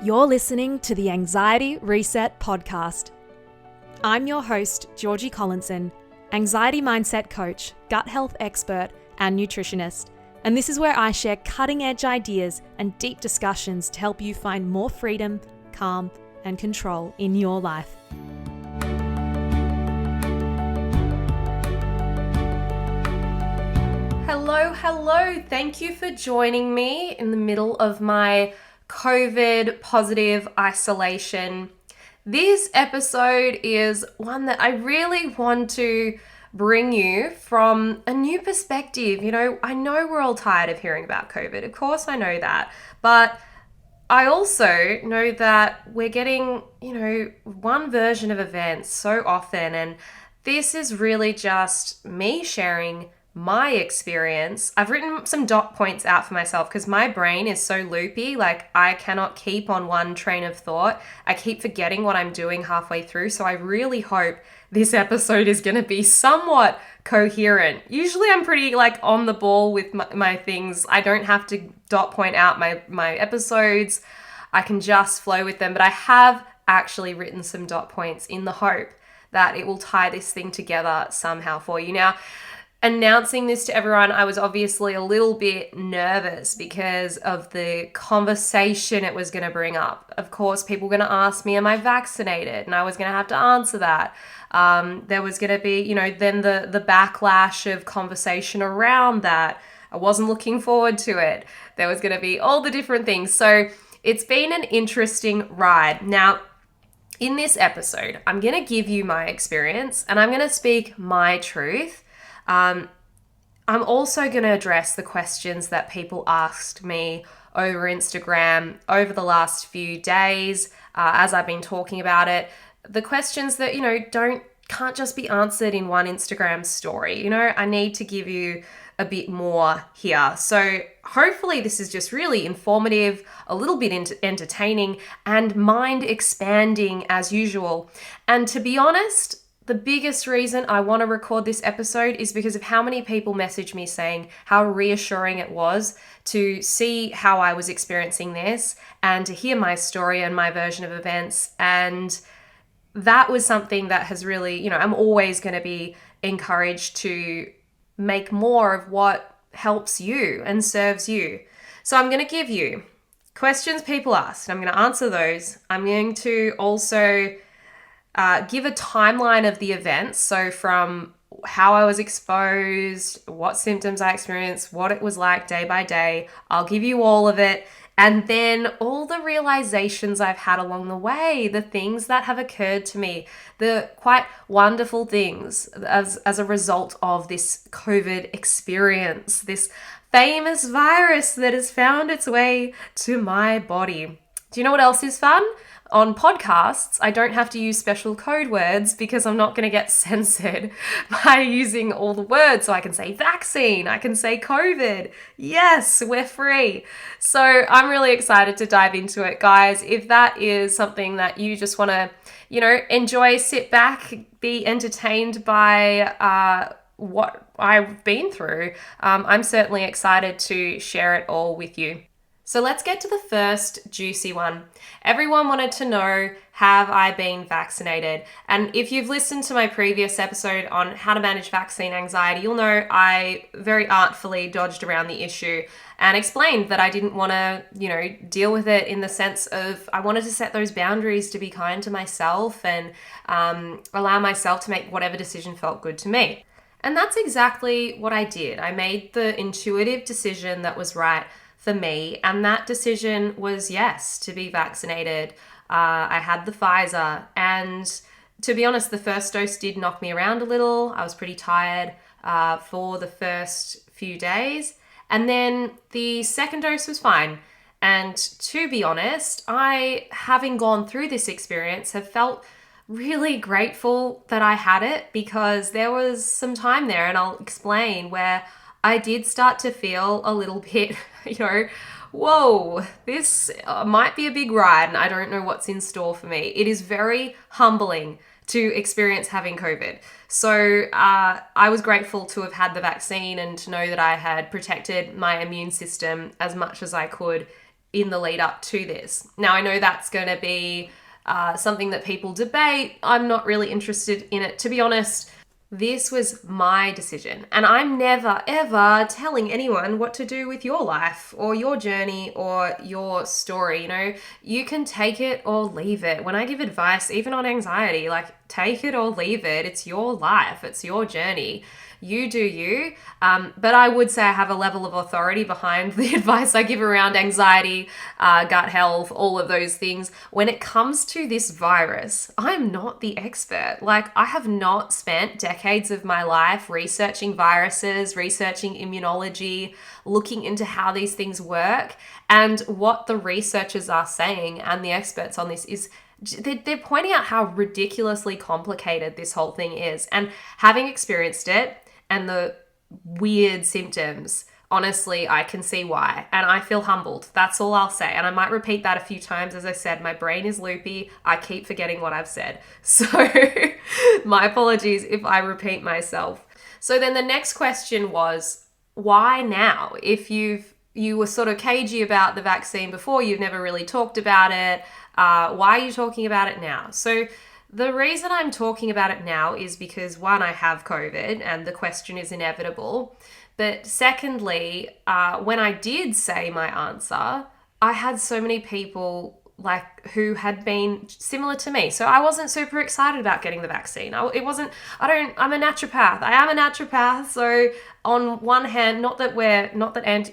You're listening to the Anxiety Reset Podcast. I'm your host, Georgie Collinson, anxiety mindset coach, gut health expert, and nutritionist. And this is where I share cutting-edge ideas and deep discussions to help you find more freedom, calm, and control in your life. Hello. Thank you for joining me in the middle of my COVID positive isolation. This episode is one that I really want to bring you from a new perspective. You know, I know we're all tired of hearing about COVID. Of course, I know that. But I also know that we're getting, one version of events so often. And this is really just me sharing my experience. I've written some dot points out for myself because my brain is so loopy. Like, I cannot keep on one train of thought. I keep forgetting what I'm doing halfway through. So I really hope this episode is going to be somewhat coherent. Usually I'm pretty on the ball with my things. I don't have to dot point out my episodes. I can just flow with them. But I have actually written some dot points in the hope that it will tie this thing together somehow for you. Now, announcing this to everyone, I was obviously a little bit nervous because of the conversation it was going to bring up. Of course, people were going to ask me, am I vaccinated? And I was going to have to answer that. There was going to be, then the backlash of conversation around that. I wasn't looking forward to it. There was going to be all the different things. So it's been an interesting ride. Now, in this episode, I'm going to give you my experience and I'm going to speak my truth. I'm also going to address the questions that people asked me over Instagram over the last few days as I've been talking about it. The questions that, can't just be answered in one Instagram story. I need to give you a bit more here. So hopefully this is just really informative, a little bit entertaining, and mind expanding as usual. And to be honest, the biggest reason I want to record this episode is because of how many people messaged me saying how reassuring it was to see how I was experiencing this and to hear my story and my version of events. And that was something that has really, I'm always going to be encouraged to make more of what helps you and serves you. So I'm going to give you questions people asked. I'm going to answer those. I'm going to also give a timeline of the events. So from how I was exposed, what symptoms I experienced, what it was like day by day. I'll give you all of it. And then all the realizations I've had along the way, the things that have occurred to me, the quite wonderful things as a result of this COVID experience, this famous virus that has found its way to my body. Do you know what else is fun? On podcasts, I don't have to use special code words because I'm not going to get censored by using all the words. So I can say vaccine, I can say COVID. Yes, we're free. So I'm really excited to dive into it, guys. If that is something that you just want to, enjoy, sit back, be entertained by what I've been through, I'm certainly excited to share it all with you. So let's get to the first juicy one. Everyone wanted to know, have I been vaccinated? And if you've listened to my previous episode on how to manage vaccine anxiety, you'll know I very artfully dodged around the issue and explained that I didn't want to, deal with it in the sense of I wanted to set those boundaries to be kind to myself and allow myself to make whatever decision felt good to me. And that's exactly what I did. I made the intuitive decision that was right for me, and that decision was yes, to be vaccinated. I had the Pfizer, and to be honest, the first dose did knock me around a little. I was pretty tired for the first few days, and then the second dose was fine. And to be honest, I, having gone through this experience, have felt really grateful that I had it, because there was some time there, and I'll explain, where I did start to feel a little bit, whoa, this might be a big ride and I don't know what's in store for me. It is very humbling to experience having COVID. So I was grateful to have had the vaccine and to know that I had protected my immune system as much as I could in the lead up to this. Now, I know that's going to be something that people debate. I'm not really interested in it, to be honest. This was my decision, and I'm never ever telling anyone what to do with your life or your journey or your story. You know, you can take it or leave it. When I give advice, even on anxiety, like, take it or leave it. It's your life, it's your journey. You do you. But I would say I have a level of authority behind the advice I give around anxiety, gut health, all of those things. When it comes to this virus, I'm not the expert. Like, I have not spent decades of my life researching viruses, researching immunology, looking into how these things work. And what the researchers are saying and the experts on this is they're pointing out how ridiculously complicated this whole thing is. And having experienced it, and the weird symptoms, honestly, I can see why. And I feel humbled. That's all I'll say. And I might repeat that a few times. As I said, my brain is loopy. I keep forgetting what I've said. So my apologies if I repeat myself. So then the next question was, why now? If you were sort of cagey about the vaccine before, you've never really talked about it, why are you talking about it now? So the reason I'm talking about it now is because, one, I have COVID and the question is inevitable. But secondly, when I did say my answer, I had so many people who had been similar to me. So I wasn't super excited about getting the vaccine. I'm a naturopath. I am a naturopath. So on one hand, not that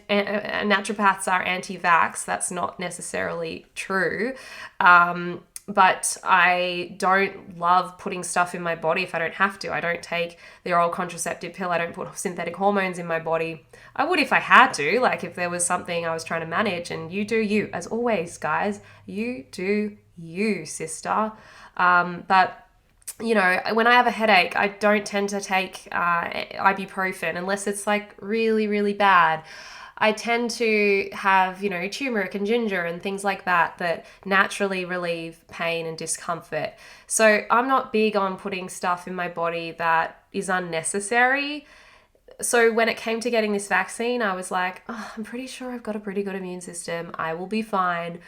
naturopaths are anti-vax. That's not necessarily true. But I don't love putting stuff in my body if I don't have to. I don't take the oral contraceptive pill. I don't put synthetic hormones in my body. I would if I had to, like if there was something I was trying to manage. And you do you. As always, guys, you do you, sister. But you know, when I have a headache, I don't tend to take ibuprofen unless it's like really, really bad. I tend to have, you know, turmeric and ginger and things like that naturally relieve pain and discomfort. So I'm not big on putting stuff in my body that is unnecessary. So when it came to getting this vaccine, I was like, oh, I'm pretty sure I've got a pretty good immune system. I will be fine.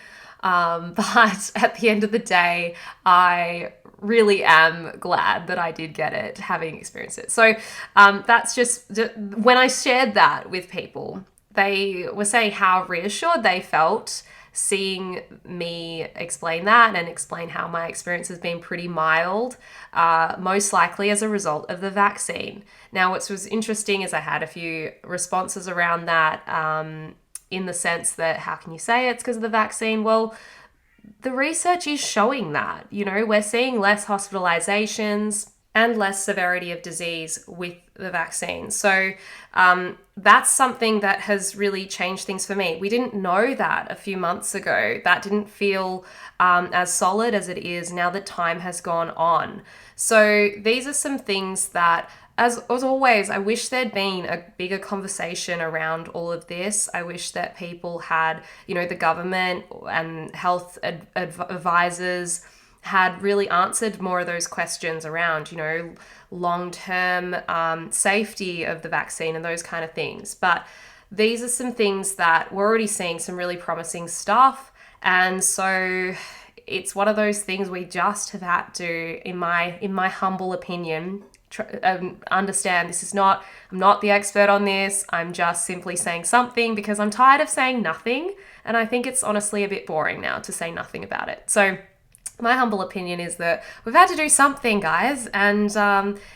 But at the end of the day, I really am glad that I did get it, having experienced it. So that's just, when I shared that with people, they were saying how reassured they felt seeing me explain that and explain how my experience has been pretty mild, most likely as a result of the vaccine. Now, what was interesting is I had a few responses around that, in the sense that, how can you say it's because of the vaccine? Well, the research is showing that, you know, we're seeing less hospitalizations and less severity of disease with the vaccine. So that's something that has really changed things for me. We didn't know that a few months ago. That didn't feel as solid as it is now that time has gone on. So these are some things that, as always, I wish there'd been a bigger conversation around all of this. I wish that people had, you know, the government and health advisors had really answered more of those questions around, you know, long-term safety of the vaccine and those kind of things. But these are some things that we're already seeing some really promising stuff. And so it's one of those things we just have had to, in my humble opinion, understand this is not, I'm not the expert on this. I'm just simply saying something because I'm tired of saying nothing. And I think it's honestly a bit boring now to say nothing about it. So my humble opinion is that we've had to do something, guys. And,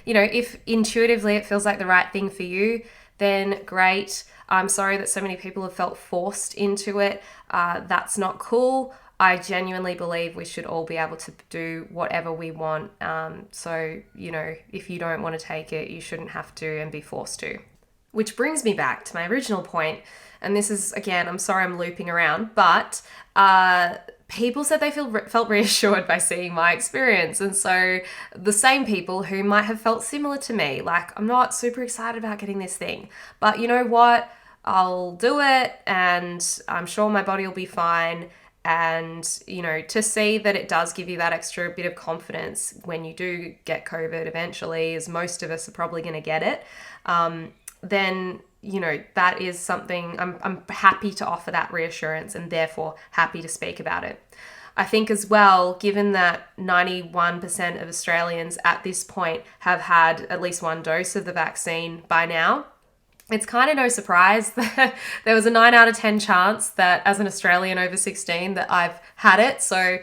you know, if intuitively it feels like the right thing for you, then great. I'm sorry that so many people have felt forced into it. That's not cool. I genuinely believe we should all be able to do whatever we want. So, you know, if you don't want to take it, you shouldn't have to and be forced to. Which brings me back to my original point. And this is, again, I'm sorry I'm looping around, but people said they felt reassured by seeing my experience. And so the same people who might have felt similar to me, like, I'm not super excited about getting this thing, but you know what? I'll do it and I'm sure my body will be fine. And, you know, to see that it does give you that extra bit of confidence when you do get COVID eventually, as most of us are probably going to get it, then, that is something I'm happy to offer that reassurance and therefore happy to speak about it. I think as well, given that 91% of Australians at this point have had at least one dose of the vaccine by now, it's kind of no surprise that there was a 9 out of 10 chance that as an Australian over 16 that I've had it. So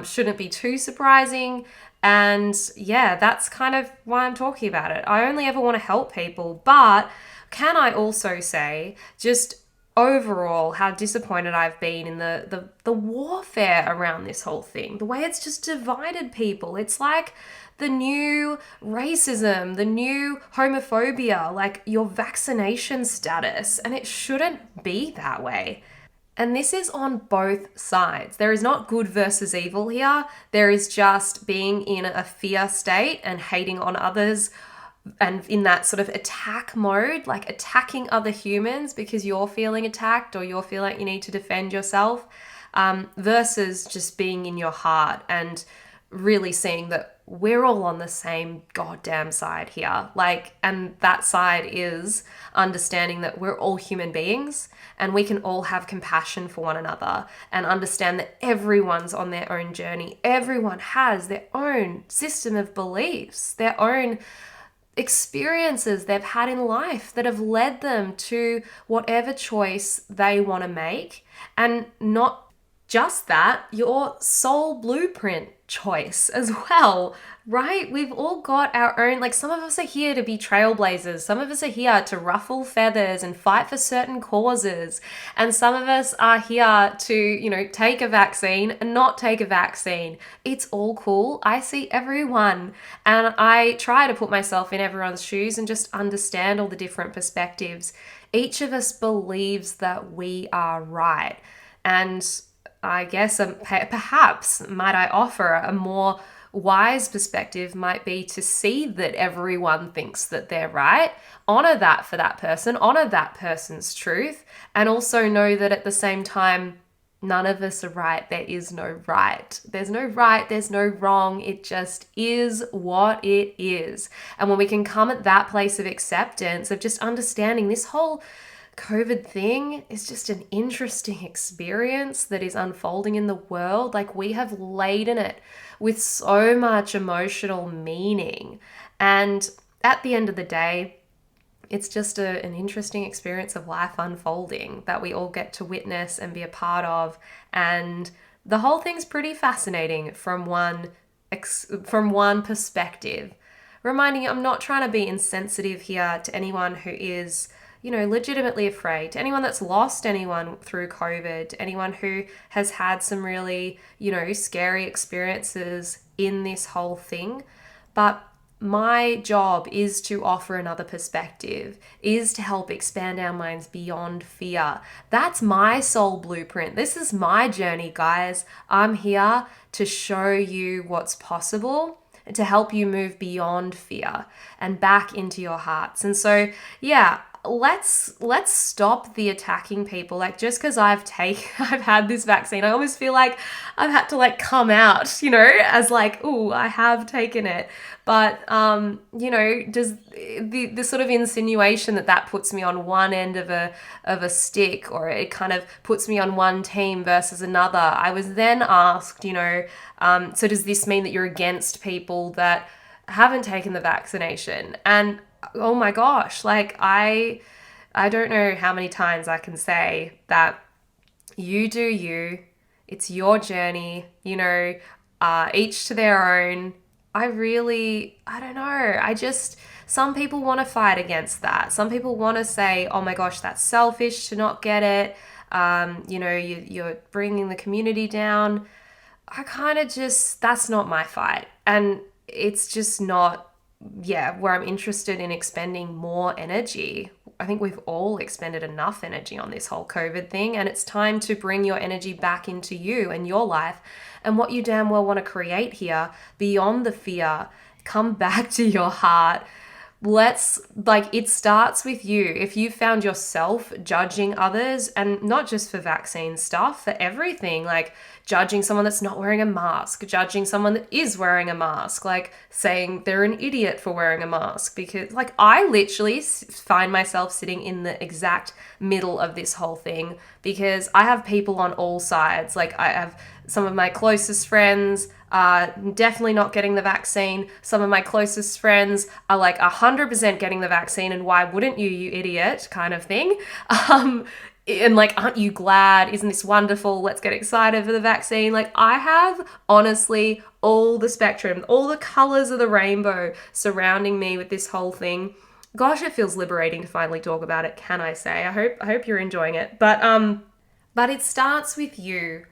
shouldn't be too surprising. And yeah, that's kind of why I'm talking about it. I only ever want to help people, but can I also say just overall how disappointed I've been in the warfare around this whole thing, the way it's just divided people. It's like the new racism, the new homophobia, like your vaccination status, and it shouldn't be that way. And this is on both sides. There is not good versus evil here. There is just being in a fear state and hating on others and in that sort of attack mode, like attacking other humans because you're feeling attacked or you feel like you need to defend yourself, versus just being in your heart and really seeing that we're all on the same goddamn side here. And that side is understanding that we're all human beings and we can all have compassion for one another and understand that everyone's on their own journey. Everyone has their own system of beliefs, their own experiences they've had in life that have led them to whatever choice they want to make. And not just that, your soul blueprint choice as well, right? We've all got our own, like some of us are here to be trailblazers. Some of us are here to ruffle feathers and fight for certain causes. And some of us are here to, take a vaccine and not take a vaccine. It's all cool. I see everyone and I try to put myself in everyone's shoes and just understand all the different perspectives. Each of us believes that we are right. And I guess perhaps might I offer a more wise perspective might be to see that everyone thinks that they're right, honor that for that person, honor that person's truth, and also know that at the same time, none of us are right. There is no right. There's no right. There's no wrong. It just is what it is. And when we can come at that place of acceptance, of just understanding this whole COVID thing is just an interesting experience that is unfolding in the world. Like we have laden it with so much emotional meaning. And at the end of the day, it's just an interesting experience of life unfolding that we all get to witness and be a part of. And the whole thing's pretty fascinating from one perspective. Reminding you, I'm not trying to be insensitive here to anyone who is legitimately afraid, to anyone that's lost anyone through COVID, to anyone who has had some really, scary experiences in this whole thing. But my job is to offer another perspective, is to help expand our minds beyond fear. That's my soul blueprint. This is my journey, guys. I'm here to show you what's possible, to help you move beyond fear and back into your hearts. And so, yeah, let's stop the attacking people. Like just because I've had this vaccine, I almost feel like I've had to come out, as oh, I have taken it. But does the sort of insinuation that puts me on one end of a stick, or it kind of puts me on one team versus another. I was then asked, so does this mean that you're against people that haven't taken the vaccination? And oh my gosh, I don't know how many times I can say that you do you, it's your journey, each to their own. I don't know. Some people want to fight against that. Some people want to say, oh my gosh, that's selfish to not get it. You're bringing the community down. I kind of that's not my fight. And it's just not, where I'm interested in expending more energy. I think we've all expended enough energy on this whole COVID thing, and it's time to bring your energy back into you and your life and what you damn well want to create here beyond the fear. Come back to your heart, it starts with you. If you found yourself judging others, and not just for vaccine stuff, for everything, like judging someone that's not wearing a mask, judging someone that is wearing a mask, like saying they're an idiot for wearing a mask, because like I literally find myself sitting in the exact middle of this whole thing, because I have people on all sides. Like I have some of my closest friends are definitely not getting the vaccine. Some of my closest friends are like 100% getting the vaccine, and why wouldn't you, you idiot, kind of thing. And like, aren't you glad? Isn't this wonderful? Let's get excited for the vaccine. Like, I have honestly all the spectrum, all the colors of the rainbow surrounding me with this whole thing. Gosh, it feels liberating to finally talk about it, can I say? I hope you're enjoying it. But it starts with you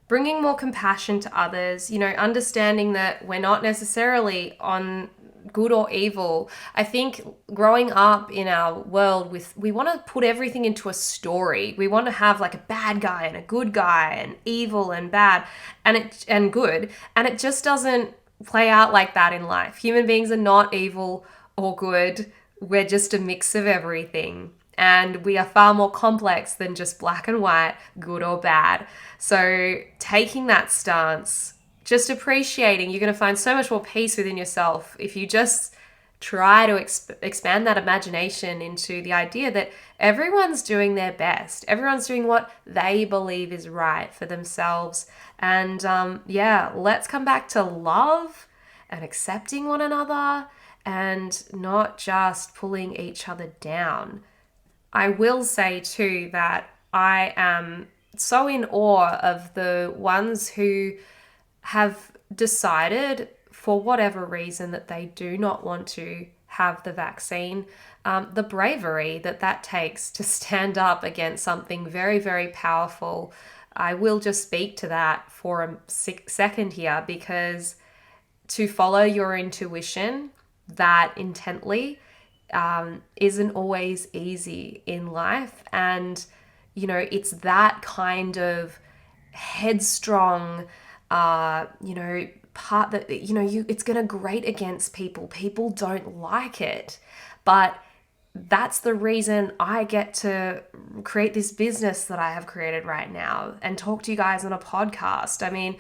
bringing more compassion to others, understanding that we're not necessarily on good or evil. I think growing up in our world we want to put everything into a story. We want to have like a bad guy and a good guy and evil and bad and good, and it just doesn't play out like that in life. Human beings are not evil or good. We're just a mix of everything. And we are far more complex than just black and white, good or bad. So taking that stance, just appreciating, you're going to find so much more peace within yourself if you just try to expand that imagination into the idea that everyone's doing their best. Everyone's doing what they believe is right for themselves. And let's come back to love and accepting one another and not just pulling each other down. I will say too that I am so in awe of the ones who have decided for whatever reason that they do not want to have the vaccine. The bravery that takes to stand up against something very, very powerful. I will just speak to that for a second here, because to follow your intuition that intently isn't always easy in life. And, it's that kind of headstrong, part that, it's going to grate against people. People don't like it. But that's the reason I get to create this business that I have created right now and talk to you guys on a podcast. I mean,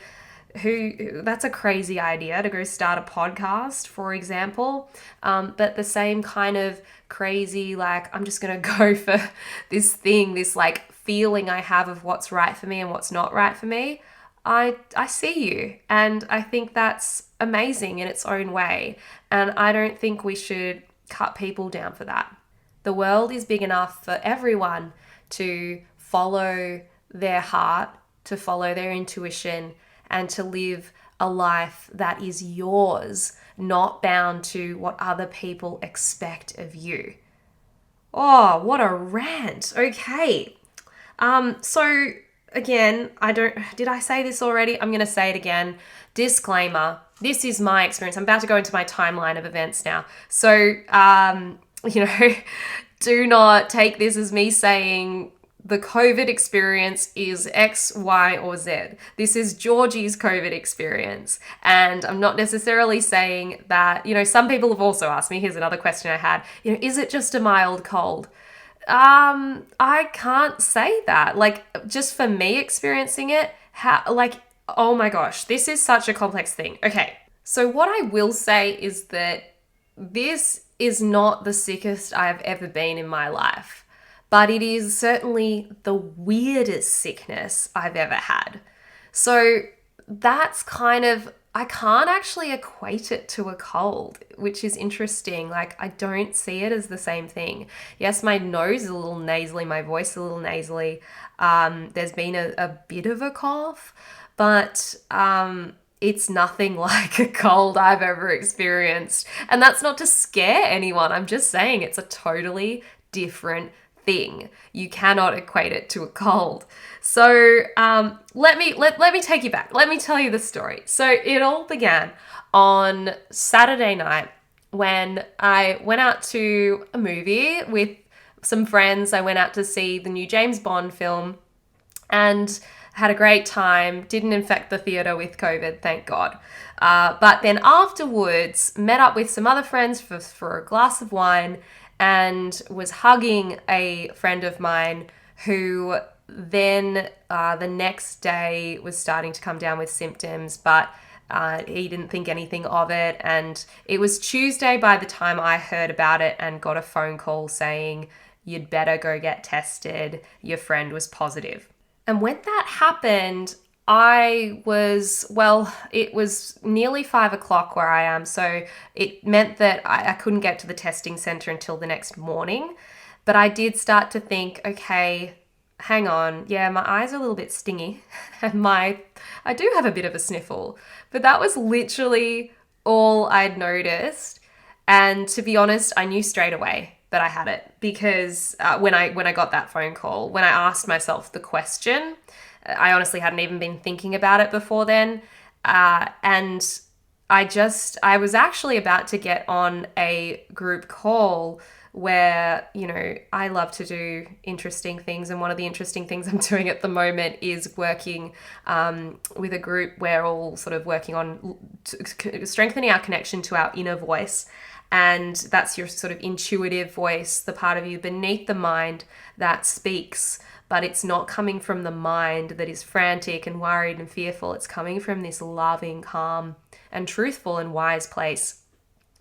that's a crazy idea to go start a podcast, for example. But the same kind of crazy, like, I'm just going to go for this thing, this like feeling I have of what's right for me and what's not right for me. I see you, and I think that's amazing in its own way. And I don't think we should cut people down for that. The world is big enough for everyone to follow their heart, to follow their intuition, and to live a life that is yours, not bound to what other people expect of you. Oh, what a rant. Okay. So again, did I say this already? I'm going to say it again. Disclaimer. This is my experience. I'm about to go into my timeline of events now. So, do not take this as me saying the COVID experience is X, Y, or Z. This is Georgie's COVID experience. And I'm not necessarily saying that, some people have also asked me, here's another question I had, is it just a mild cold? I can't say that. Like, just for me experiencing it, oh my gosh, this is such a complex thing. Okay. So what I will say is that this is not the sickest I've ever been in my life. But it is certainly the weirdest sickness I've ever had. So that's I can't actually equate it to a cold, which is interesting. Like, I don't see it as the same thing. Yes, my nose is a little nasally, my voice is a little nasally. There's been a bit of a cough, but it's nothing like a cold I've ever experienced. And that's not to scare anyone. I'm just saying it's a totally different thing. You cannot equate it to a cold. So let me take you back. Let me tell you the story. So it all began on Saturday night when I went out to a movie with some friends. I went out to see the new James Bond film, and Had a great time. Didn't infect the theatre with COVID, thank God. But then afterwards, met up with some other friends for a glass of wine and was hugging a friend of mine who then the next day was starting to come down with symptoms, but he didn't think anything of it. And it was Tuesday by the time I heard about it and got a phone call saying, you'd better go get tested. Your friend was positive. And when that happened, it was nearly 5 o'clock where I am. So it meant that I couldn't get to the testing center until the next morning. But I did start to think, okay, hang on. Yeah, my eyes are a little bit stingy and I do have a bit of a sniffle, but that was literally all I'd noticed. And to be honest, I knew straight away that I had it because when I got that phone call, when I asked myself the question, I honestly hadn't even been thinking about it before then. And I was actually about to get on a group call where, I love to do interesting things. And one of the interesting things I'm doing at the moment is working with a group. We're all sort of working on strengthening our connection to our inner voice. And that's your sort of intuitive voice, the part of you beneath the mind that speaks, but it's not coming from the mind that is frantic and worried and fearful. It's coming from this loving, calm, and truthful and wise place.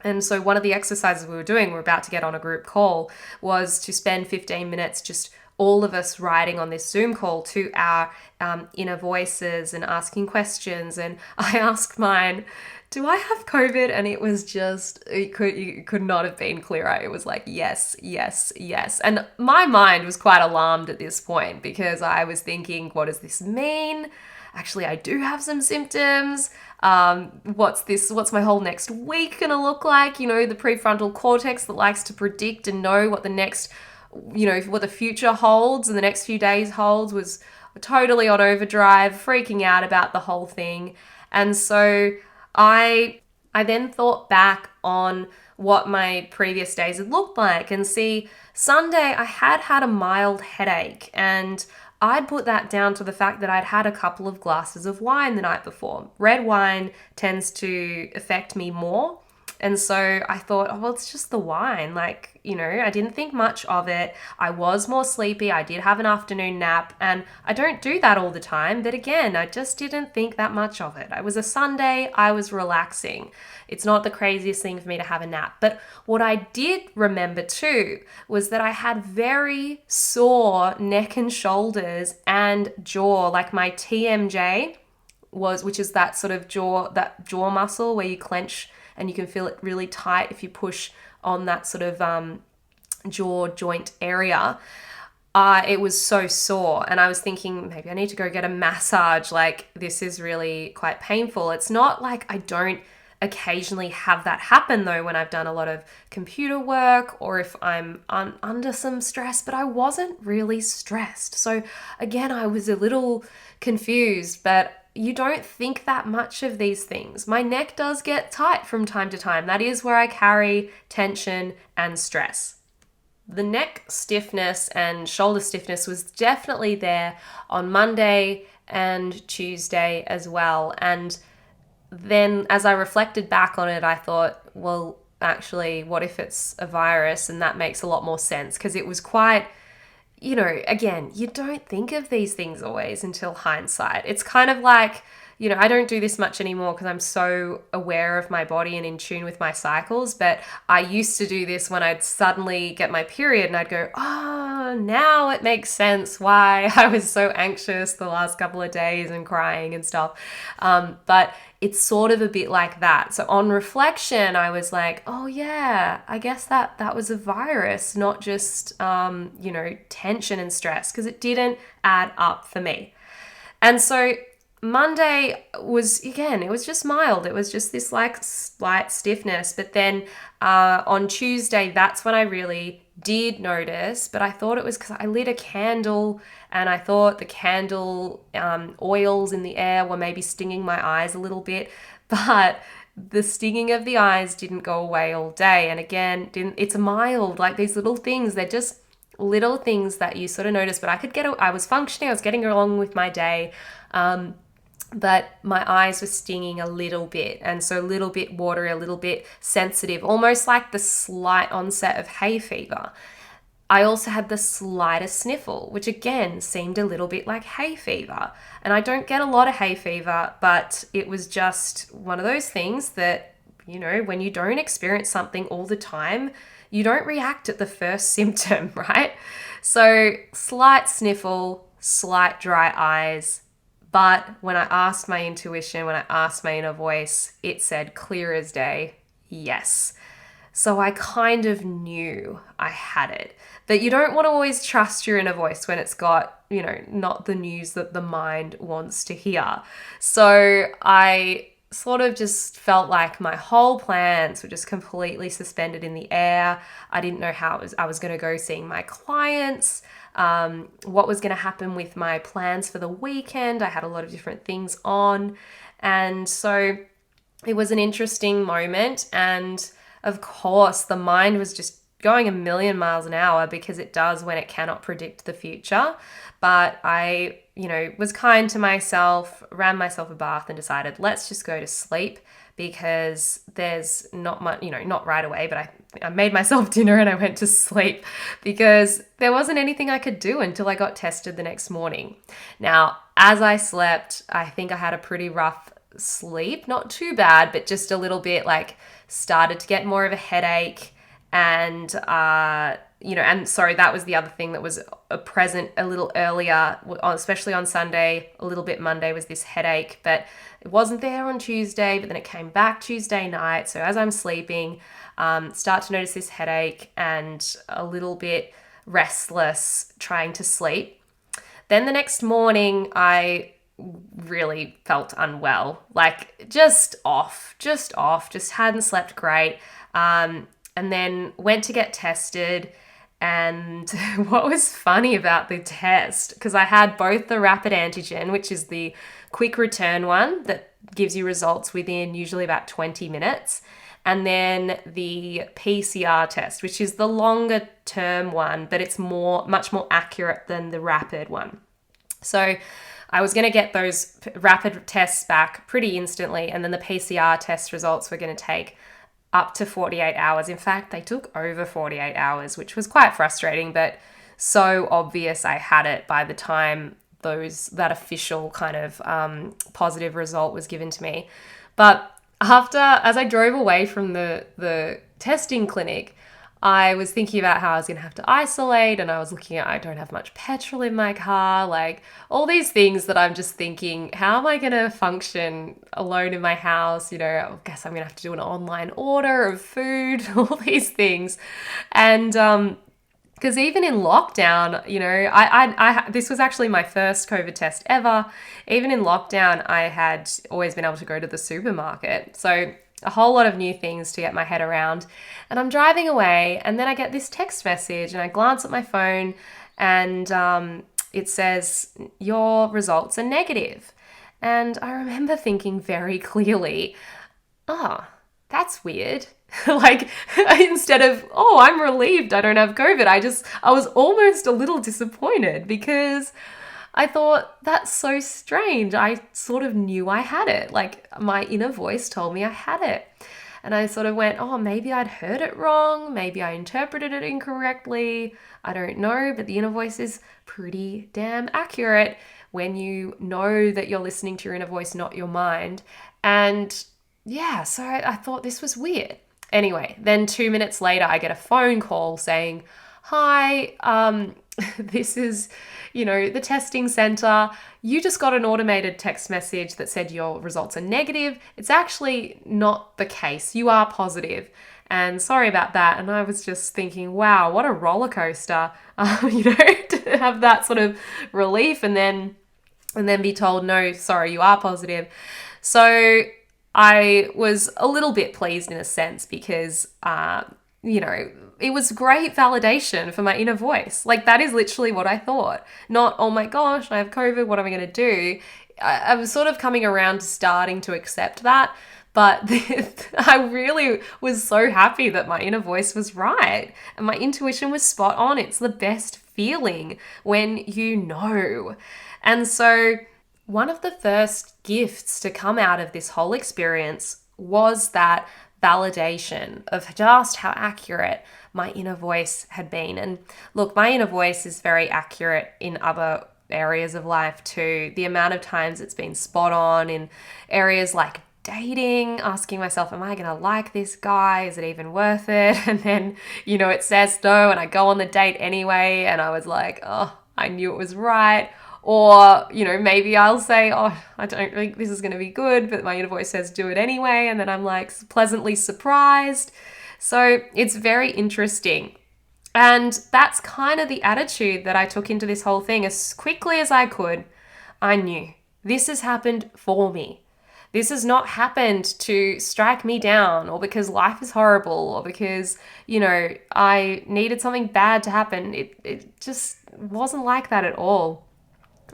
And so one of the exercises we were about to get on a group call, was to spend 15 minutes just all of us writing on this Zoom call to our inner voices and asking questions. And I asked mine, do I have COVID? And it was just, it could not have been clearer. It was like, yes, yes, yes. And my mind was quite alarmed at this point because I was thinking, what does this mean? Actually, I do have some symptoms. What's my whole next week gonna look like? The prefrontal cortex that likes to predict and know what the next, what the future holds and the next few days holds, was totally on overdrive, freaking out about the whole thing. And so I then thought back on what my previous days had looked like, and see, Sunday I had a mild headache, and I'd put that down to the fact that I'd had a couple of glasses of wine the night before. Red wine tends to affect me more. And so I thought, oh, well, it's just the wine. I didn't think much of it. I was more sleepy. I did have an afternoon nap, and I don't do that all the time. But again, I just didn't think that much of it. It was a Sunday. I was relaxing. It's not the craziest thing for me to have a nap. But what I did remember too was that I had very sore neck and shoulders and jaw, like my TMJ which is that sort of jaw muscle where you clench and you can feel it really tight if you push on that sort of jaw joint area. It was so sore, and I was thinking maybe I need to go get a massage. This is really quite painful. It's not like I don't occasionally have that happen though when I've done a lot of computer work or if I'm under some stress, but I wasn't really stressed. So again, I was a little confused, but you don't think that much of these things. My neck does get tight from time to time. That is where I carry tension and stress. The neck stiffness and shoulder stiffness was definitely there on Monday and Tuesday as well. And then as I reflected back on it, I thought, well, actually, what if it's a virus? And that makes a lot more sense, because it was quite, again, you don't think of these things always until hindsight. It's kind of like, I don't do this much anymore because I'm so aware of my body and in tune with my cycles. But I used to do this when I'd suddenly get my period and I'd go, oh, now it makes sense why I was so anxious the last couple of days and crying and stuff. But it's sort of a bit like that. So on reflection, I was like, oh yeah, I guess that was a virus, not just, tension and stress, because it didn't add up for me. And so Monday was, again, it was just mild. It was just this slight stiffness. But then on Tuesday, that's when I really did notice. But I thought it was because I lit a candle and I thought the candle oils in the air were maybe stinging my eyes a little bit. But the stinging of the eyes didn't go away all day. And again, it's mild, like these little things, they're just little things that you sort of notice, but I was functioning, I was getting along with my day. But my eyes were stinging a little bit, and so a little bit watery, a little bit sensitive, almost like the slight onset of hay fever. I also had the slightest sniffle, which again seemed a little bit like hay fever. And I don't get a lot of hay fever, but it was just one of those things that, when you don't experience something all the time, you don't react at the first symptom, right? So slight sniffle, slight dry eyes. But when I asked my intuition, when I asked my inner voice, it said clear as day, yes. So I kind of knew I had it. But you don't want to always trust your inner voice when it's got, not the news that the mind wants to hear. So I sort of just felt like my whole plans were just completely suspended in the air. I didn't know how I was going to go seeing my clients, what was going to happen with my plans for the weekend. I had a lot of different things on. And so it was an interesting moment. And of course, the mind was just going a million miles an hour, because it does when it cannot predict the future. But I, was kind to myself, ran myself a bath and decided, let's just go to sleep, because there's not much, not right away, but I made myself dinner and I went to sleep, because there wasn't anything I could do until I got tested the next morning. Now, as I slept, I think I had a pretty rough sleep, not too bad, but just a little bit started to get more of a headache. And, and sorry, that was the other thing that was present a little earlier, especially on Sunday, a little bit Monday, was this headache, but it wasn't there on Tuesday, but then it came back Tuesday night. So as I'm sleeping, start to notice this headache and a little bit restless trying to sleep. Then the next morning, I really felt unwell, just hadn't slept great. And then went to get tested. And what was funny about the test, because I had both the rapid antigen, which is the quick return one that gives you results within usually about 20 minutes, and then the PCR test, which is the longer term one, but it's much more accurate than the rapid one. So I was going to get those rapid tests back pretty instantly, and then the PCR test results were going to take up to 48 hours. In fact, they took over 48 hours, which was quite frustrating, but so obvious I had it by the time that official kind of positive result was given to me. But as I drove away from the testing clinic, I was thinking about how I was going to have to isolate, and I was looking at, I don't have much petrol in my car, all these things that I'm just thinking, how am I going to function alone in my house? I guess I'm going to have to do an online order of food, all these things. And because even in lockdown, I this was actually my first COVID test ever. Even in lockdown, I had always been able to go to the supermarket. So a whole lot of new things to get my head around. And I'm driving away, and then I get this text message, and I glance at my phone, and it says, your results are negative. And I remember thinking very clearly, that's weird. Instead of, I'm relieved I don't have COVID, I was almost a little disappointed, because I thought, that's so strange. I sort of knew I had it. My inner voice told me I had it. And I sort of went, maybe I'd heard it wrong. Maybe I interpreted it incorrectly. I don't know, but the inner voice is pretty damn accurate when you know that you're listening to your inner voice, not your mind. And yeah, so I thought this was weird. Anyway, then 2 minutes later, I get a phone call saying, hi, this is, the testing center. You just got an automated text message that said your results are negative. It's actually not the case. You are positive. And sorry about that. And I was just thinking, wow, what a roller coaster, to have that sort of relief and then be told, no, sorry, you are positive. So I was a little bit pleased in a sense, because, it was great validation for my inner voice. That is literally what I thought. Not, oh my gosh, I have COVID, what am I going to do? I was sort of coming around to starting to accept that. But I really was so happy that my inner voice was right and my intuition was spot on. It's the best feeling when you know. And so one of the first gifts to come out of this whole experience was that validation of just how accurate my inner voice had been. And look, my inner voice is very accurate in other areas of life too. The amount of times it's been spot on in areas like dating, asking myself, am I going to like this guy? Is it even worth it? And then, it says no, and I go on the date anyway, and I was like, oh, I knew it was right. Or, maybe I'll say, oh, I don't think this is going to be good, but my inner voice says do it anyway. And then I'm like pleasantly surprised. So it's very interesting. And that's kind of the attitude that I took into this whole thing. As quickly as I could, I knew this has happened for me. This has not happened to strike me down or because life is horrible or because, I needed something bad to happen. It just wasn't like that at all.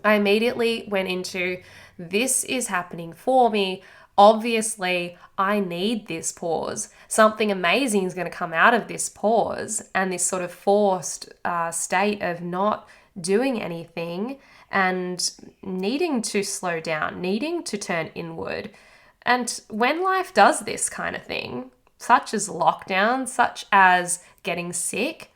I immediately went into, this is happening for me. Obviously, I need this pause. Something amazing is going to come out of this pause and this sort of forced state of not doing anything and needing to slow down, needing to turn inward. And when life does this kind of thing, such as lockdown, such as getting sick,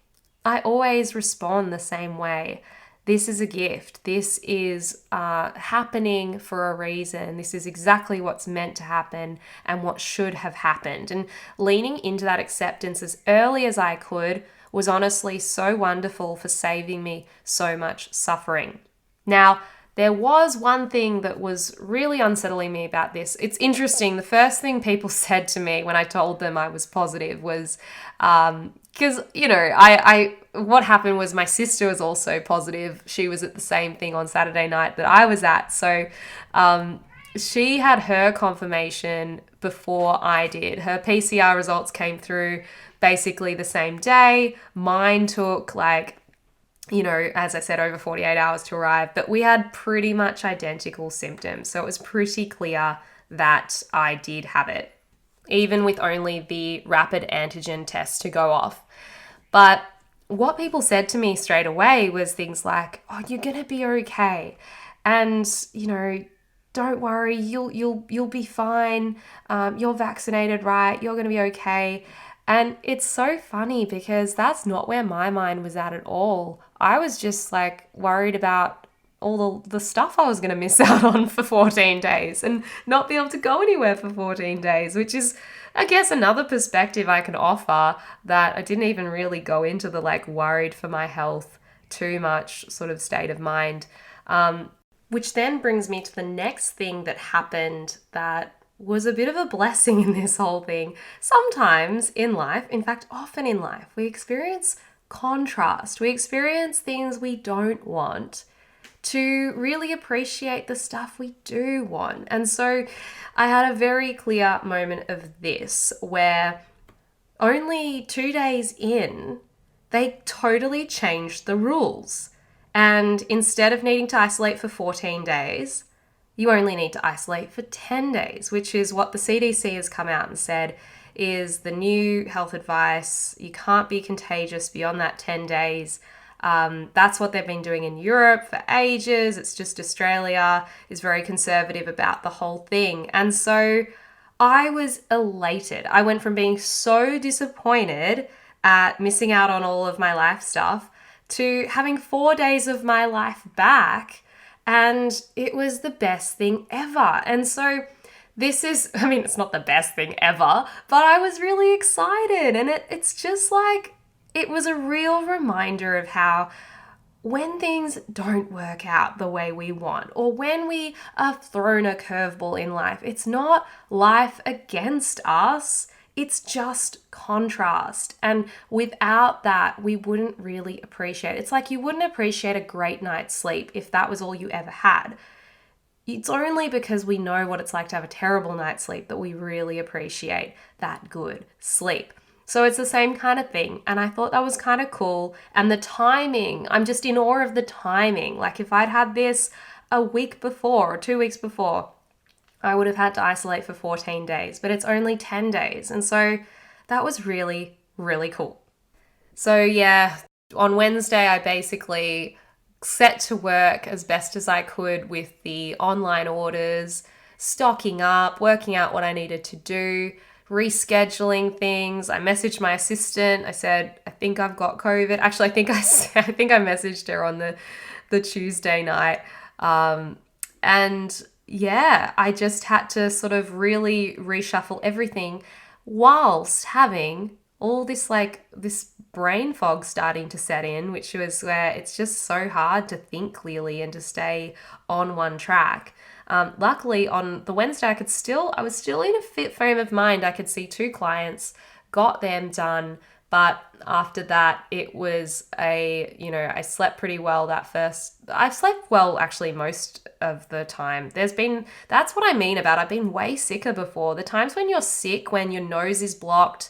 I always respond the same way. This is a gift. This is happening for a reason. This is exactly what's meant to happen and what should have happened. And leaning into that acceptance as early as I could was honestly so wonderful for saving me so much suffering. Now, there was one thing that was really unsettling me about this. It's interesting. The first thing people said to me when I told them I was positive was, because, what happened was my sister was also positive. She was at the same thing on Saturday night that I was at. So she had her confirmation before I did. Her PCR results came through basically the same day. Mine took as I said, over 48 hours to arrive, but we had pretty much identical symptoms. So it was pretty clear that I did have it, even with only the rapid antigen test to go off. But what people said to me straight away was things like, oh, you're going to be okay. And, don't worry, you'll be fine. You're vaccinated, right? You're going to be okay. And it's so funny because that's not where my mind was at all. I was just worried about all the stuff I was going to miss out on for 14 days and not be able to go anywhere for 14 days, which is, I guess, another perspective I can offer that I didn't even really go into the worried for my health too much sort of state of mind. Which then brings me to the next thing that happened that was a bit of a blessing in this whole thing. Sometimes in life, in fact, often in life, we experience contrast. We experience things we don't want to really appreciate the stuff we do want. And so I had a very clear moment of this where only 2 days in, they totally changed the rules. And instead of needing to isolate for 14 days, you only need to isolate for 10 days, which is what the CDC has come out and said is the new health advice. You can't be contagious beyond that 10 days. That's what they've been doing in Europe for ages. It's just Australia is very conservative about the whole thing. And so I was elated. I went from being so disappointed at missing out on all of my life stuff to having 4 days of my life back. And it was the best thing ever. And so this is, it's not the best thing ever, but I was really excited. And it's just it was a real reminder of how when things don't work out the way we want, or when we are thrown a curveball in life, it's not life against us. It's just contrast. And without that, we wouldn't really appreciate it. It's like you wouldn't appreciate a great night's sleep if that was all you ever had. It's only because we know what it's like to have a terrible night's sleep that we really appreciate that good sleep. So it's the same kind of thing. And I thought that was kind of cool. And the timing, I'm just in awe of the timing. If I'd had this a week before or 2 weeks before, I would have had to isolate for 14 days, but it's only 10 days. And so that was really, really cool. So yeah, on Wednesday, I basically set to work as best as I could with the online orders, stocking up, working out what I needed to do, rescheduling things. I messaged my assistant. I said, I think I've got COVID. Actually, I think I messaged her on the Tuesday night. And yeah, I just had to sort of really reshuffle everything whilst having all this brain fog starting to set in, which was where it's just so hard to think clearly and to stay on one track. Luckily, on the Wednesday, I was still in a fit frame of mind. I could see 2 clients, got them done. But after that, it was I slept pretty well I've slept well actually most of the time. That's what I mean about I've been way sicker before. The times when you're sick, when your nose is blocked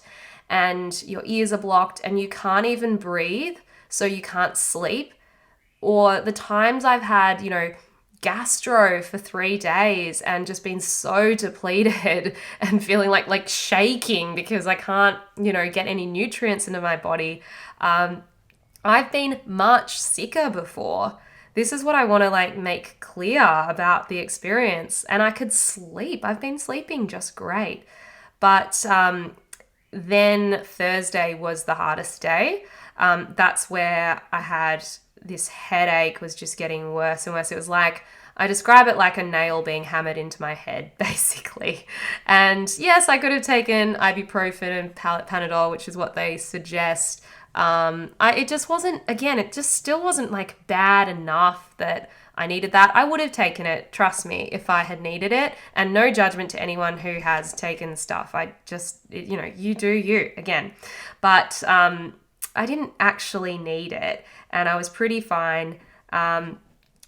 and your ears are blocked and you can't even breathe, so you can't sleep, or the times I've had, gastro for 3 days and just been so depleted and feeling like shaking because I can't, get any nutrients into my body. I've been much sicker before. This is what I want to make clear about the experience. And I could sleep. I've been sleeping just great. But then Thursday was the hardest day. That's where I had this headache was just getting worse and worse. It was I describe it like a nail being hammered into my head, basically. And yes, I could have taken ibuprofen and Panadol, which is what they suggest. It just still wasn't bad enough that I needed that. I would have taken it, trust me, if I had needed it. And no judgment to anyone who has taken stuff. You do you, again. But I didn't actually need it, and I was pretty fine.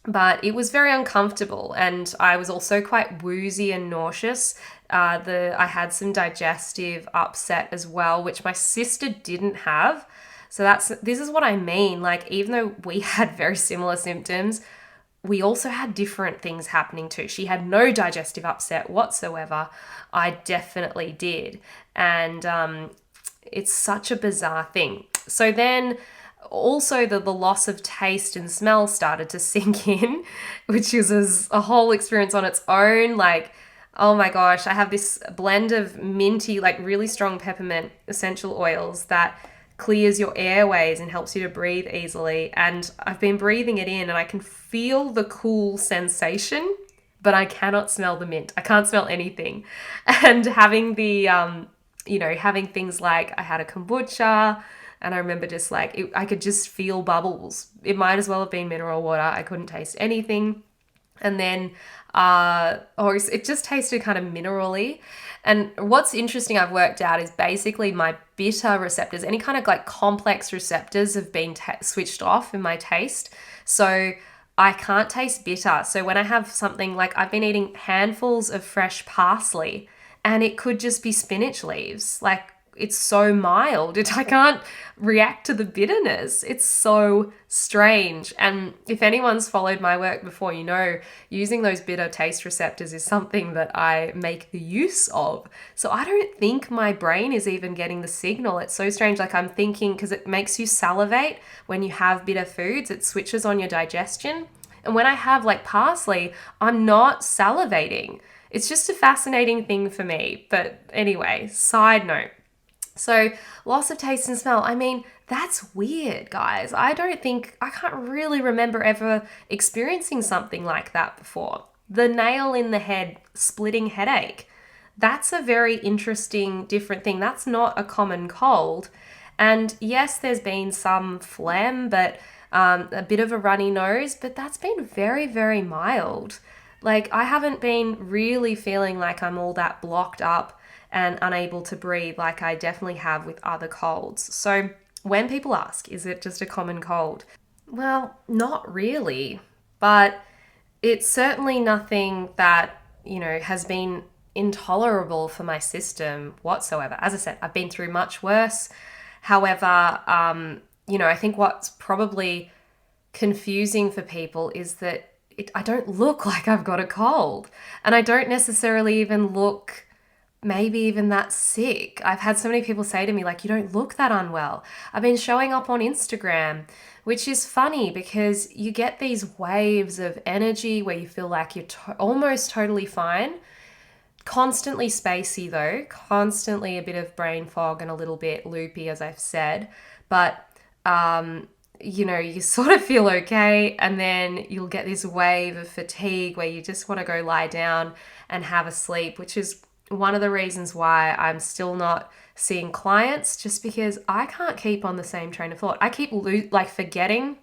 But it was very uncomfortable, and I was also quite woozy and nauseous. I had some digestive upset as well, which my sister didn't have. So this is what I mean. Even though we had very similar symptoms, we also had different things happening too. She had no digestive upset whatsoever. I definitely did. And it's such a bizarre thing. So then also the loss of taste and smell started to sink in, which is a whole experience on its own. Oh my gosh, I have this blend of minty, really strong peppermint essential oils that clears your airways and helps you to breathe easily. And I've been breathing it in and I can feel the cool sensation, but I cannot smell the mint. I can't smell anything. And having having things I had a kombucha, and I remember just I could just feel bubbles. It might as well have been mineral water. I couldn't taste anything. And then, it just tasted kind of minerally. And what's interesting I've worked out is basically my bitter receptors, any kind of complex receptors have been switched off in my taste. So I can't taste bitter. So when I have something I've been eating handfuls of fresh parsley and it could just be spinach leaves. It's so mild. I can't react to the bitterness. It's so strange. And if anyone's followed my work before, using those bitter taste receptors is something that I make the use of. So I don't think my brain is even getting the signal. It's so strange. I'm thinking, because it makes you salivate when you have bitter foods, it switches on your digestion. And when I have parsley, I'm not salivating. It's just a fascinating thing for me. But anyway, side note. So loss of taste and smell, that's weird, guys. I can't really remember ever experiencing something like that before. The nail in the head, splitting headache. That's a very interesting, different thing. That's not a common cold. And yes, there's been some phlegm, but a bit of a runny nose, but that's been very, very mild. I haven't been really feeling like I'm all that blocked up and unable to breathe like I definitely have with other colds. So when people ask, is it just a common cold? Well, not really, but it's certainly nothing that, has been intolerable for my system whatsoever. As I said, I've been through much worse. However, I think what's probably confusing for people is that I don't look like I've got a cold. And I don't necessarily even look maybe even that sick. I've had so many people say to me, like, you don't look that unwell. I've been showing up on Instagram, which is funny because you get these waves of energy where you feel like you're almost totally fine. Constantly spacey though, constantly a bit of brain fog and a little bit loopy, as I've said. But you sort of feel okay, and then you'll get this wave of fatigue where you just want to go lie down and have a sleep, which is one of the reasons why I'm still not seeing clients, just because I can't keep on the same train of thought. I keep forgetting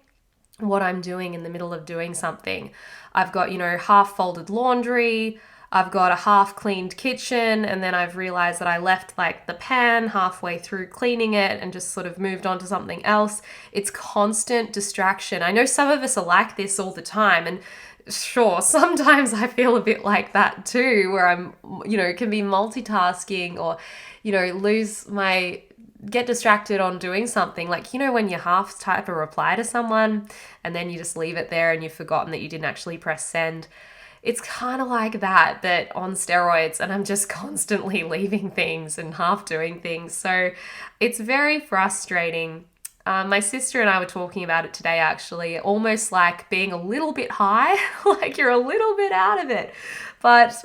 what I'm doing in the middle of doing something. I've got, half folded laundry, I've got a half cleaned kitchen, and then I've realized that I left like the pan halfway through cleaning it and just sort of moved on to something else. It's constant distraction. I know some of us are like this all the time, and sure, sometimes I feel a bit like that too, where I'm, can be multitasking or, get distracted on doing something. Like, when you half type a reply to someone and then you just leave it there and you've forgotten that you didn't actually press send. It's kind of like that, but on steroids, and I'm just constantly leaving things and half doing things. So it's very frustrating. My sister and I were talking about it today, actually, almost like being a little bit high, like you're a little bit out of it. But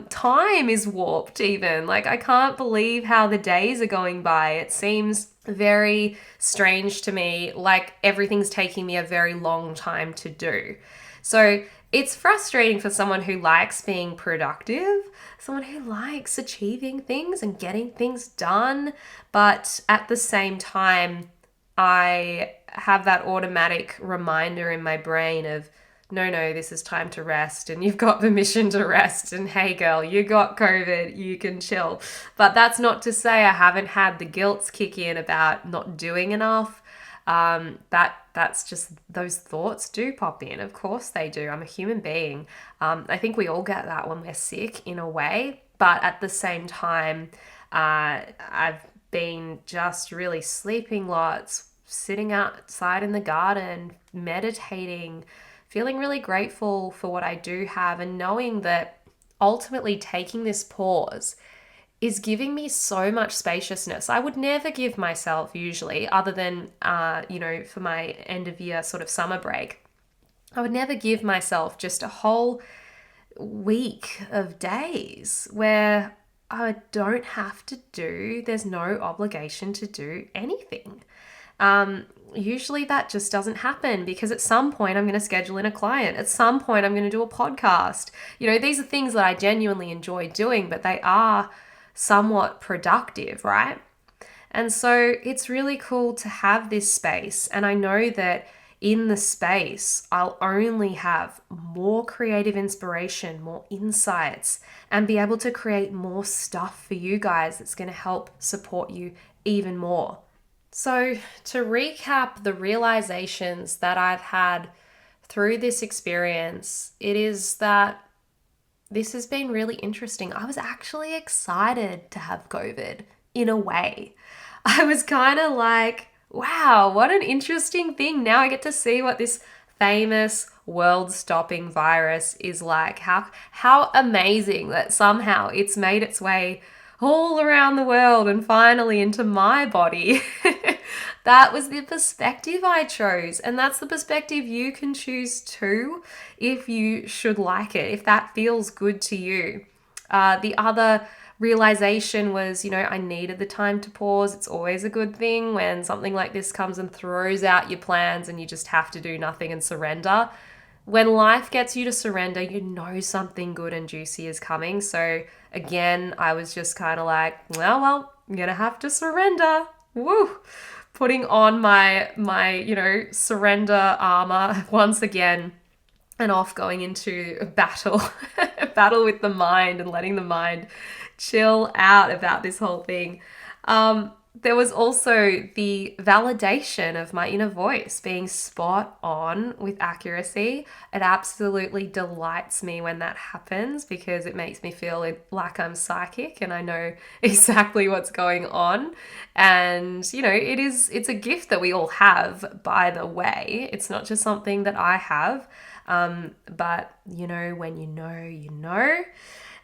time is warped even. Like, I can't believe how the days are going by. It seems very strange to me, like everything's taking me a very long time to do. So it's frustrating for someone who likes being productive, someone who likes achieving things and getting things done. But at the same time, I have that automatic reminder in my brain of, no, this is time to rest, and you've got permission to rest, and hey girl, you got COVID, you can chill. But that's not to say I haven't had the guilt kick in about not doing enough. That's just, those thoughts do pop in. Of course they do. I'm a human being. I think we all get that when we're sick in a way, but at the same time, I've been just really sleeping lots, sitting outside in the garden, meditating, feeling really grateful for what I do have, and knowing that ultimately taking this pause is giving me so much spaciousness. I would never give myself, usually, other than, for my end of year sort of summer break, I would never give myself just a whole week of days where I don't have to there's no obligation to do anything. Usually that just doesn't happen, because at some point I'm going to schedule in a client. At some point I'm going to do a podcast. These are things that I genuinely enjoy doing, but they are somewhat productive, right? And so it's really cool to have this space. And I know that in the space, I'll only have more creative inspiration, more insights, and be able to create more stuff for you guys that's going to help support you even more. So to recap the realizations that I've had through this experience, it is that this has been really interesting. I was actually excited to have COVID in a way. I was kind of like, wow, what an interesting thing. Now I get to see what this famous world-stopping virus is like. How amazing that somehow it's made its way all around the world and finally into my body. That was the perspective I chose, and that's the perspective you can choose too if you should like it, if that feels good to you. The other realization was, I needed the time to pause. It's always a good thing when something like this comes and throws out your plans and you just have to do nothing and surrender. When life gets you to surrender, you know something good and juicy is coming. So again, I was just kind of like, well, I'm going to have to surrender. Woo! Putting on my surrender armor once again, and off going into a battle, a battle with the mind, and letting the mind chill out about this whole thing. There was also the validation of my inner voice being spot on with accuracy. It absolutely delights me when that happens, because it makes me feel like I'm psychic and I know exactly what's going on. And, it's a gift that we all have, by the way. It's not just something that I have. But when you know, you know.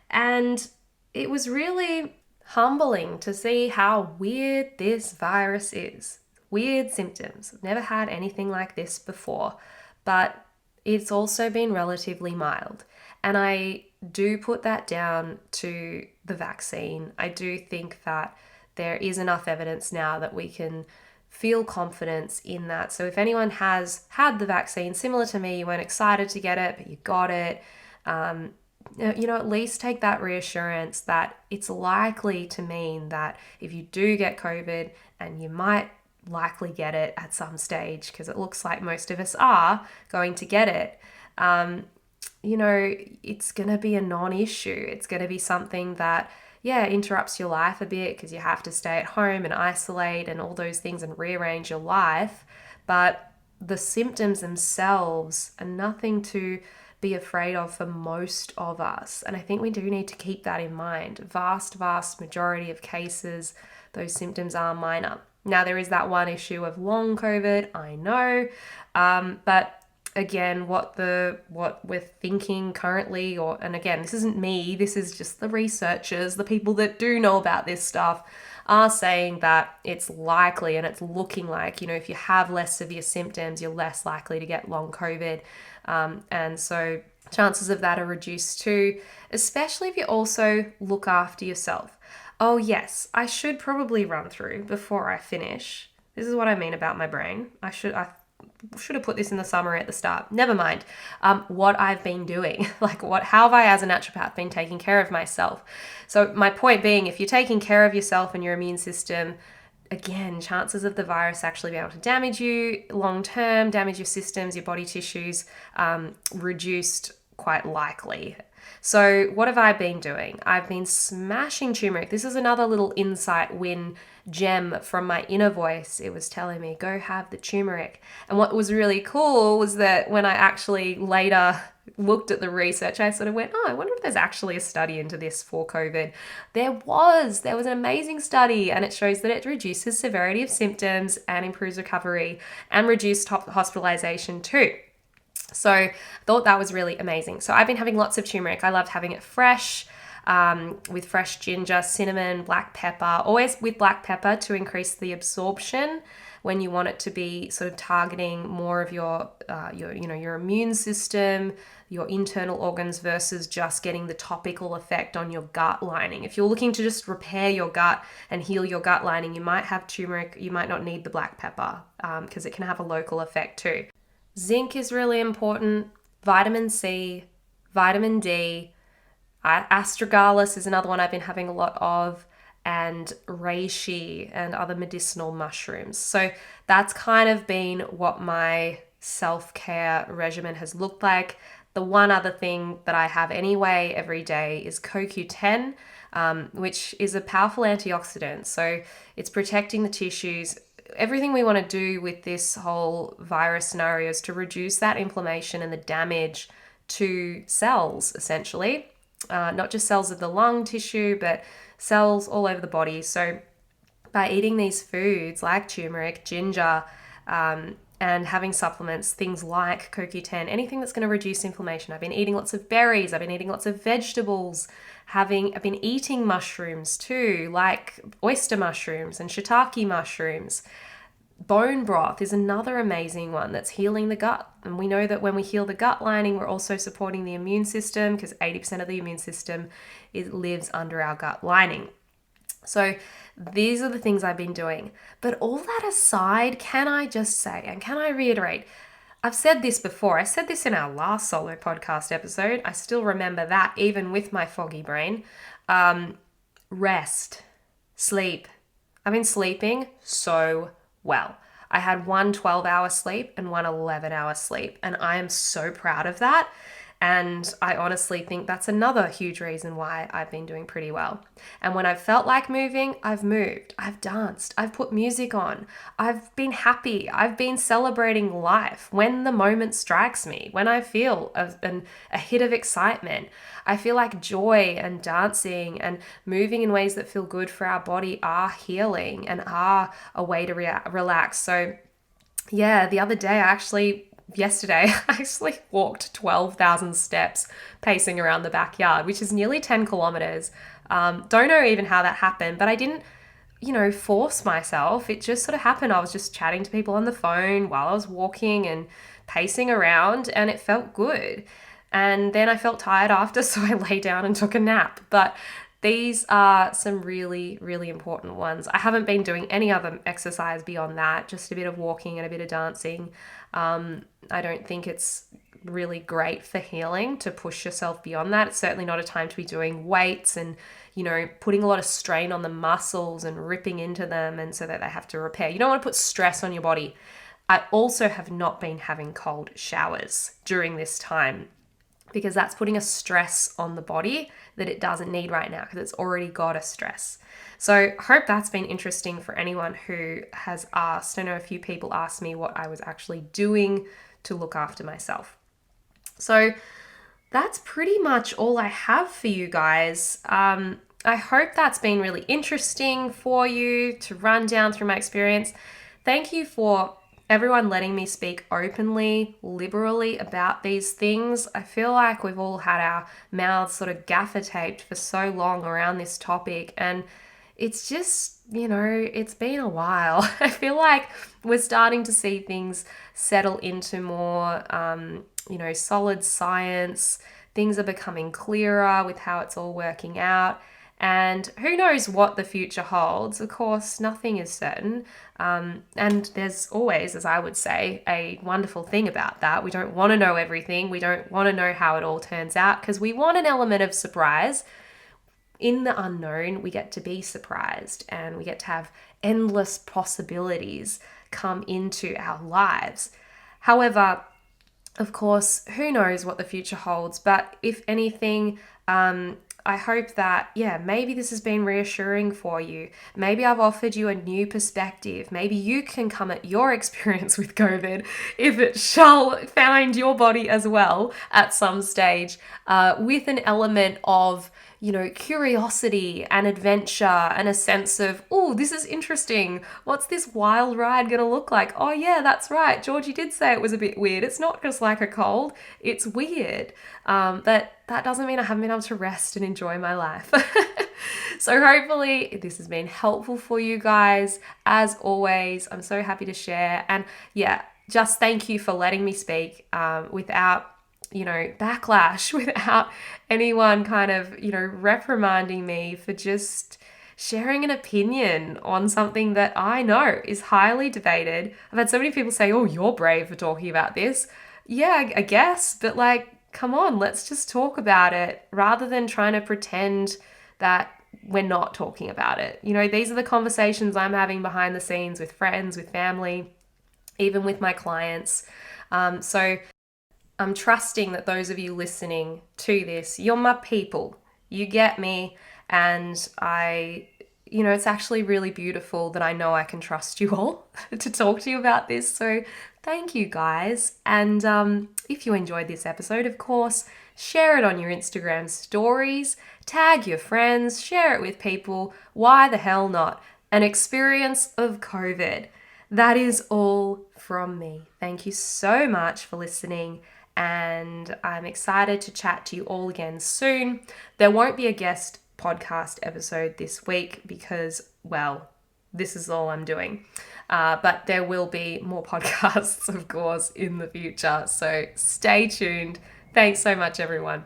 And it was really humbling to see how weird this virus is. Weird symptoms. I've never had anything like this before, but it's also been relatively mild. And I do put that down to the vaccine. I do think that there is enough evidence now that we can feel confidence in that. So if anyone has had the vaccine, similar to me, you weren't excited to get it, but you got it, at least take that reassurance that it's likely to mean that if you do get COVID, and you might likely get it at some stage, because it looks like most of us are going to get it, it's going to be a non-issue. It's going to be something that, interrupts your life a bit because you have to stay at home and isolate and all those things and rearrange your life. But the symptoms themselves are nothing to be afraid of for most of us. And I think we do need to keep that in mind. Vast majority of cases, those symptoms are minor. Now, there is that one issue of long COVID, I know, but again, what we're thinking currently, and again, this isn't me, this is just the researchers, the people that do know about this stuff, are saying that it's likely and it's looking like, if you have less severe symptoms, you're less likely to get long COVID. And so chances of that are reduced too, especially if you also look after yourself. Oh yes, I should probably run through before I finish. This is what I mean about my brain. I should have put this in the summary at the start. Never mind. What I've been doing, how have I as a naturopath been taking care of myself? So my point being, if you're taking care of yourself and your immune system, again, chances of the virus actually being able to damage you long term, damage your systems, your body tissues, reduced quite likely. So what have I been doing? I've been smashing turmeric. This is another little insight win gem from my inner voice. It was telling me, go have the turmeric. And what was really cool was that when I actually later looked at the research, I sort of went, I wonder if there's actually a study into this for COVID. There was an amazing study, and it shows that it reduces severity of symptoms and improves recovery and reduced hospitalization too. So I thought that was really amazing. So I've been having lots of turmeric. I loved having it fresh, with fresh ginger, cinnamon, black pepper, always with black pepper to increase the absorption when you want it to be sort of targeting more of your immune system, your internal organs, versus just getting the topical effect on your gut lining. If you're looking to just repair your gut and heal your gut lining, you might have turmeric. You might not need the black pepper because it can have a local effect too. Zinc is really important, vitamin C, vitamin D, astragalus is another one I've been having a lot of, and reishi and other medicinal mushrooms. So that's kind of been what my self-care regimen has looked like. The one other thing that I have anyway every day is CoQ10, which is a powerful antioxidant. So it's protecting the tissues. Everything we want to do with this whole virus scenario is to reduce that inflammation and the damage to cells, essentially. Not just cells of the lung tissue, but cells all over the body. So by eating these foods like turmeric, ginger, and having supplements, things like CoQ10, anything that's going to reduce inflammation. I've been eating lots of berries. I've been eating lots of vegetables. I've been eating mushrooms too, like oyster mushrooms and shiitake mushrooms. Bone broth is another amazing one that's healing the gut. And we know that when we heal the gut lining, we're also supporting the immune system, because 80% of the immune system lives under our gut lining. So these are the things I've been doing. But all that aside, can I just say, and can I reiterate, I've said this before. I said this in our last solo podcast episode. I still remember that, even with my foggy brain. Rest, sleep. I've been sleeping so well. I had one 12-hour sleep and one 11-hour sleep, and I am so proud of that. And I honestly think that's another huge reason why I've been doing pretty well. And when I've felt like moving, I've moved, I've danced, I've put music on, I've been happy, I've been celebrating life when the moment strikes me, when I feel a hit of excitement. I feel like joy and dancing and moving in ways that feel good for our body are healing and are a way to relax. So yeah, the other day I actually yesterday I actually walked 12,000 steps pacing around the backyard, which is nearly 10 kilometers. Don't know even how that happened, but I didn't, force myself. It just sort of happened. I was just chatting to people on the phone while I was walking and pacing around, and it felt good. And then I felt tired after, so I lay down and took a nap. But these are some really, really important ones. I haven't been doing any other exercise beyond that, just a bit of walking and a bit of dancing. I don't think it's really great for healing to push yourself beyond that. It's certainly not a time to be doing weights and, putting a lot of strain on the muscles and ripping into them, and so that they have to repair. You don't want to put stress on your body. I also have not been having cold showers during this time, because that's putting a stress on the body that it doesn't need right now, because it's already got a stress. So I hope that's been interesting for anyone who has asked. I know a few people asked me what I was actually doing to look after myself. So that's pretty much all I have for you guys. I hope that's been really interesting for you to run down through my experience. Thank you for everyone letting me speak openly, liberally about these things. I feel like we've all had our mouths sort of gaffer taped for so long around this topic, and it's just, it's been a while. I feel like we're starting to see things settle into more, solid science. Things are becoming clearer with how it's all working out. And who knows what the future holds? Of course, nothing is certain. And there's always, as I would say, a wonderful thing about that. We don't want to know everything. We don't want to know how it all turns out, because we want an element of surprise. In the unknown, we get to be surprised, and we get to have endless possibilities come into our lives. However, of course, who knows what the future holds? But if anything, I hope that, maybe this has been reassuring for you. Maybe I've offered you a new perspective. Maybe you can come at your experience with COVID, if it shall find your body as well at some stage, with an element of, curiosity and adventure and a sense of, oh, this is interesting. What's this wild ride going to look like? Oh yeah, that's right. Georgie did say it was a bit weird. It's not just like a cold. It's weird. But that doesn't mean I haven't been able to rest and enjoy my life. So hopefully this has been helpful for you guys. As always, I'm so happy to share. And just thank you for letting me speak without backlash, without anyone kind of, reprimanding me for just sharing an opinion on something that I know is highly debated. I've had so many people say, oh, you're brave for talking about this. Yeah, I guess, but come on, let's just talk about it rather than trying to pretend that we're not talking about it. These are the conversations I'm having behind the scenes with friends, with family, even with my clients. So I'm trusting that those of you listening to this, you're my people. You get me. And it's actually really beautiful that I know I can trust you all to talk to you about this. So thank you guys. And if you enjoyed this episode, of course, share it on your Instagram stories, tag your friends, share it with people. Why the hell not? An experience of COVID. That is all from me. Thank you so much for listening. And I'm excited to chat to you all again soon. There won't be a guest podcast episode this week because, this is all I'm doing. But there will be more podcasts, of course, in the future. So stay tuned. Thanks so much, everyone.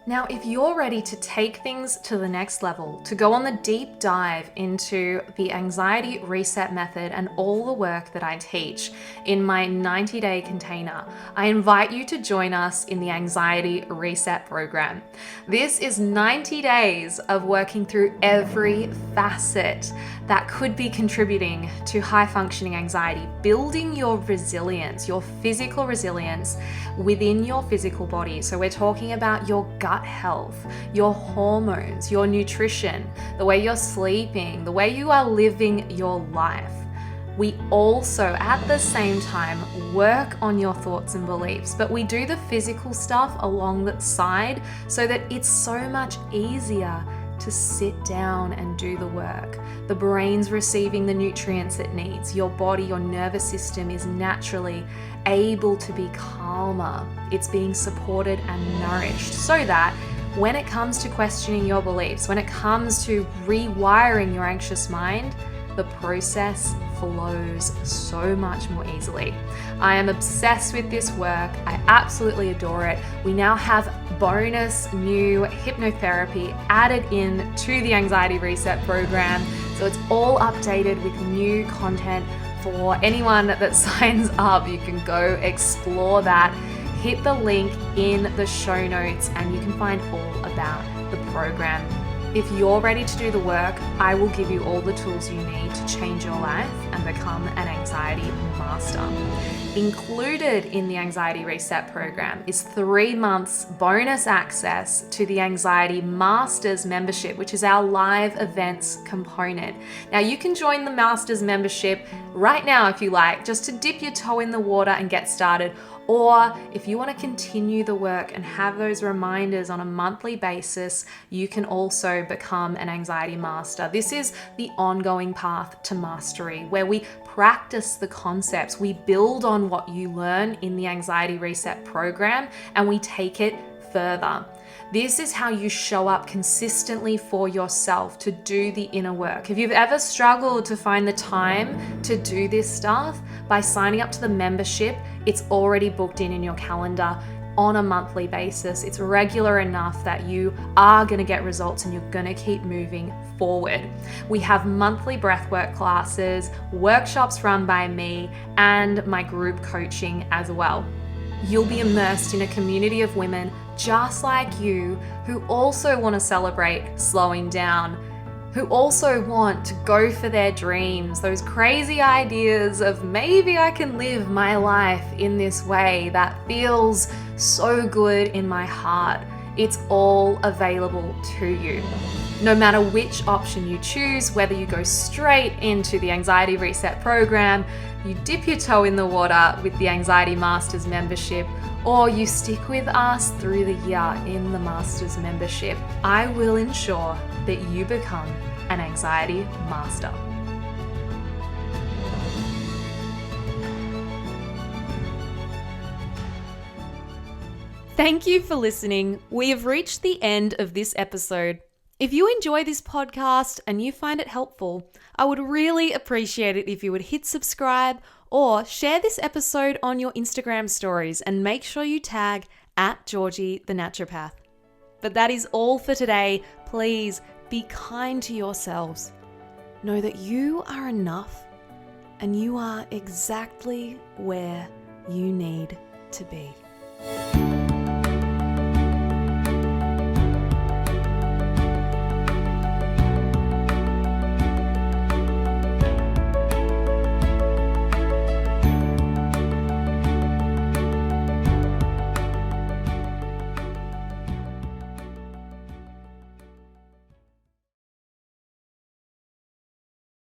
Now, if you're ready to take things to the next level, to go on the deep dive into the anxiety reset method and all the work that I teach in my 90-day container, I invite you to join us in the Anxiety Reset program. This is 90 days of working through every facet that could be contributing to high-functioning anxiety, building your resilience, your physical resilience within your physical body. So we're talking about your gut health, your hormones, your nutrition, the way you're sleeping, the way you are living your life. We also, at the same time, work on your thoughts and beliefs, but we do the physical stuff along the side so that it's so much easier to sit down and do the work. The brain's receiving the nutrients it needs. Your body, your nervous system is naturally able to be calmer. It's being supported and nourished so that when it comes to questioning your beliefs, when it comes to rewiring your anxious mind, the process flows so much more easily. I am obsessed with this work. I absolutely adore it. We now have bonus new hypnotherapy added in to the Anxiety Reset program. So it's all updated with new content for anyone that signs up. You can go explore that. Hit the link in the show notes and you can find all about the program. If you're ready to do the work, I will give you all the tools you need to change your life and become an anxiety master. Included in the Anxiety Reset program is 3 months bonus access to the Anxiety Masters membership, which is our live events component. Now you can join the Masters membership right now if you like, just to dip your toe in the water and get started. Or if you want to continue the work and have those reminders on a monthly basis, you can also become an anxiety master. This is the ongoing path to mastery, where we practice the concepts, we build on what you learn in the Anxiety Reset program, and we take it further. This is how you show up consistently for yourself to do the inner work. If you've ever struggled to find the time to do this stuff, by signing up to the membership, it's already booked in your calendar on a monthly basis. It's regular enough that you are going to get results and you're going to keep moving forward. We have monthly breathwork classes, workshops run by me, and my group coaching as well. You'll be immersed in a community of women just like you who also want to celebrate slowing down, who also want to go for their dreams, those crazy ideas of maybe I can live my life in this way that feels so good in my heart. It's all available to you. No matter which option you choose, whether you go straight into the Anxiety Reset program, you dip your toe in the water with the Anxiety Masters membership, or you stick with us through the year in the Masters membership, I will ensure that you become an anxiety master. Thank you for listening. We have reached the end of this episode. If you enjoy this podcast and you find it helpful, I would really appreciate it if you would hit subscribe or share this episode on your Instagram stories and make sure you tag @Georgie the Naturopath. But that is all for today. Please be kind to yourselves. Know that you are enough and you are exactly where you need to be.